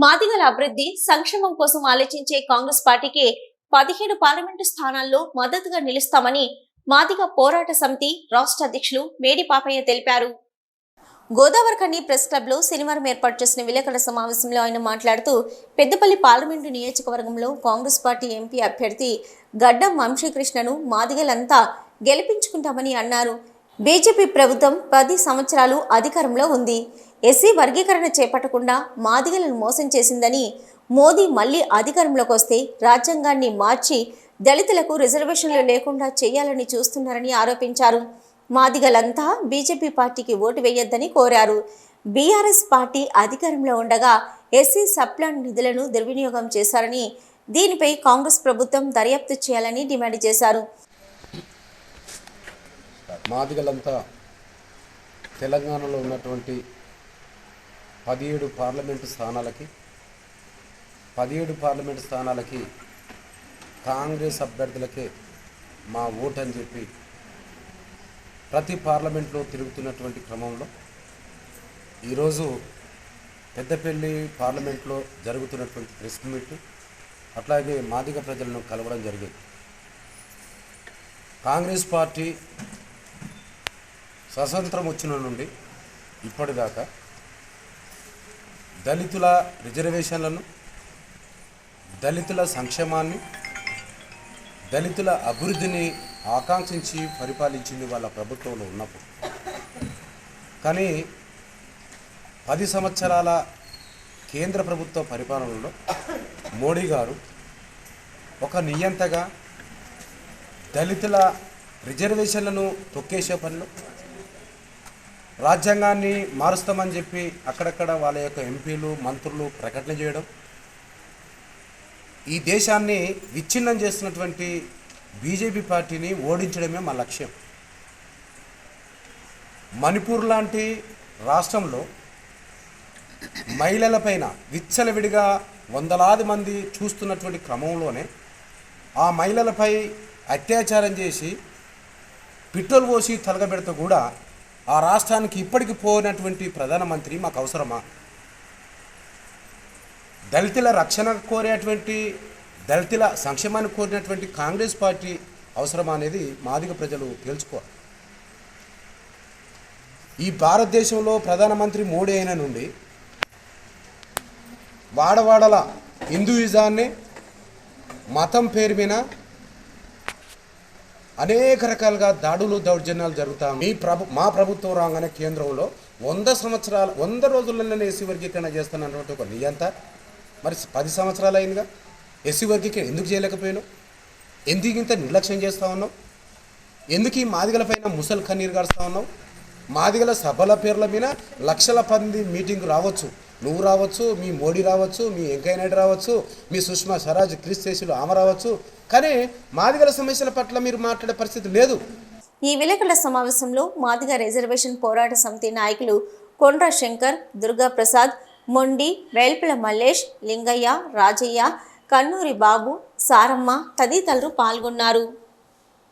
మాదిగల అభివృద్ధి సంక్షేమం కోసం ఆలోచించే కాంగ్రెస్ పార్టీకి 17 పార్లమెంటు స్థానాల్లో మద్దతుగా నిలుస్తామని మాదిగ పోరాట సమితి రాష్ట్ర అధ్యక్షులు మేడి పాపయ్య తెలిపారు. గోదావరిఖని ప్రెస్ క్లబ్ లో శనివారం ఏర్పాటు చేసిన విలేకరుల సమావేశంలో ఆయన మాట్లాడుతూ పెద్దపల్లి పార్లమెంటు నియోజకవర్గంలో కాంగ్రెస్ పార్టీ ఎంపీ అభ్యర్థి గడ్డం వంశీకృష్ణను మాదిగలంతా గెలిపించుకుంటామని అన్నారు. బీజేపీ ప్రభుత్వం 10 సంవత్సరాలు అధికారంలో ఉంది. ఎస్సీ వర్గీకరణ చేపట్టకుండా మాదిగలను మోసం చేసిందని, మోదీ మళ్లీ అధికారంలోకి వస్తే రాజ్యాంగాన్ని మార్చి దళితులకు రిజర్వేషన్లు లేకుండా చేయాలని చూస్తున్నారని ఆరోపించారు. మాదిగలంతా బీజేపీ పార్టీకి ఓటు వేయొద్దని కోరారు. బీఆర్ఎస్ పార్టీ అధికారంలో ఉండగా ఎస్సీ సప్లాన్ నిధులను దుర్వినియోగం చేశారని, దీనిపై కాంగ్రెస్ ప్రభుత్వం దర్యాప్తు చేయాలని డిమాండ్ చేశారు. మాదిగలంతా తెలంగాణలో ఉన్నటువంటి 17 పార్లమెంటు స్థానాలకి కాంగ్రెస్ అభ్యర్థులకే మా ఓటు అని చెప్పి ప్రతి పార్లమెంట్లో తిరుగుతున్నటువంటి క్రమంలో ఈరోజు పెద్దపల్లి పార్లమెంట్లో జరుగుతున్నటువంటి ప్రెస్ మీట్, అట్లాగే మాదిగ ప్రజలను కలవడం జరిగింది. కాంగ్రెస్ పార్టీ స్వతంత్రం వచ్చిన నుండి ఇప్పటిదాకా దళితుల రిజర్వేషన్లను, దళితుల సంక్షేమాన్ని, దళితుల అభివృద్ధిని ఆకాంక్షించి పరిపాలించింది వాళ్ళ ప్రభుత్వంలో ఉన్నప్పుడు. కానీ 10 సంవత్సరాల కేంద్ర ప్రభుత్వ పరిపాలనలో మోడీ గారు ఒక నియంతగా దళితుల రిజర్వేషన్లను తొక్కేసే పనిలో, రాజ్యాంగాన్ని మారుస్తామని చెప్పి అక్కడక్కడ వాళ్ళ యొక్క ఎంపీలు మంత్రులు ప్రకటన చేయడం, ఈ దేశాన్ని విచ్ఛిన్నం చేస్తున్నటువంటి బీజేపీ పార్టీని ఓడించడమే మా లక్ష్యం. మణిపూర్ లాంటి రాష్ట్రంలో మహిళలపైన విచ్చలవిడిగా వందలాది మంది చూస్తున్నటువంటి క్రమంలోనే ఆ మహిళలపై అత్యాచారం చేసి పెట్రోల్ పోసి తలగబెడితే కూడా ఆ రాష్ట్రానికి ఇప్పటికి పోయినటువంటి ప్రధానమంత్రి మాకు అవసరమా? దళితుల రక్షణ కోరేటువంటి, దళితుల సంక్షేమాన్ని కోరినటువంటి కాంగ్రెస్ పార్టీ అవసరమా అనేది మాదిగ ప్రజలు తెలుసుకోవాలి. ఈ భారతదేశంలో ప్రధానమంత్రి మోడీ అయిన నుండి వాడవాడల హిందూయిజాన్ని మతం పేరు మీద అనేక రకాలుగా దాడులు దౌర్జన్యాలు జరుగుతాయి. మా ప్రభుత్వం రాగానే కేంద్రంలో 100 రోజుల్లోనే ఎస్సీ వర్గీకరణ చేస్తానన్నటువంటి ఒక నియంత, మరి 10 సంవత్సరాలు అయిందిగా ఎస్సీ వర్గీకరణ ఎందుకు చేయలేకపోయినావు? ఎందుకు ఇంత నిర్లక్ష్యం చేస్తూ ఉన్నావు? ఎందుకు ఈ మాదిగలపైన ముసలి కన్నీరు గారుస్తూ ఉన్నావు? మాదిగల సభల పేర్ల మీద లక్షల మంది మీటింగ్ రావచ్చు, నువ్వు రావచ్చు, మీ మోడీ రావచ్చు, మీ వెంకయ్య నాయుడు రావచ్చు, మీ సుష్మా స్వరాజ్ క్రిస్దేశులు ఆమె రావచ్చు, కానీ మాదిగల సమస్యల పట్ల మీరు మాట్లాడే పరిస్థితి లేదు. ఈ విలేకరుల సమావేశంలో మాదిగ రిజర్వేషన్ పోరాట సమితి నాయకులు కొండ్ర శంకర్, దుర్గా ప్రసాద్, మొండి, వేల్పుల మల్లేష్, లింగయ్య, రాజయ్య, కన్నూరి బాబు, సారమ్మ తదితరులు పాల్గొన్నారు.